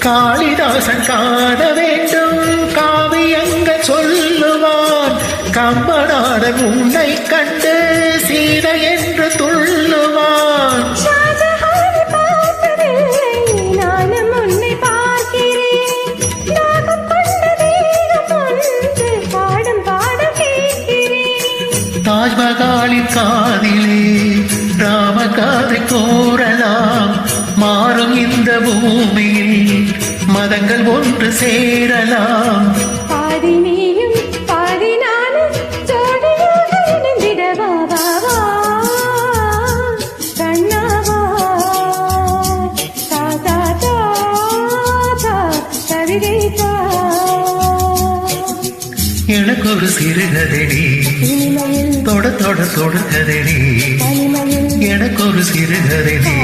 காளிதாசன் காண வேண்டும் காவியங்கள் சொல்லுவான். கம்பநாடன் உன்னை கண்டு சீதை என்று துள்ளுவான். தாஜ்மஹாலின் காதிலே ராம காதை கூறலாம். மாறும் இந்த பூமியில் மதங்கள் ஒன்று சேரலாம். பாதி நீயும் பாதி நானும் ஜோடியாக இணைந்திடவா கண்ணாவா தாத்தா தாத்தா கவிதைத்தா. எனக்கு ஒரு சிறுகதடி தொட தொட தொடுகதடி. எனக்கு ஒரு சிறுகதடி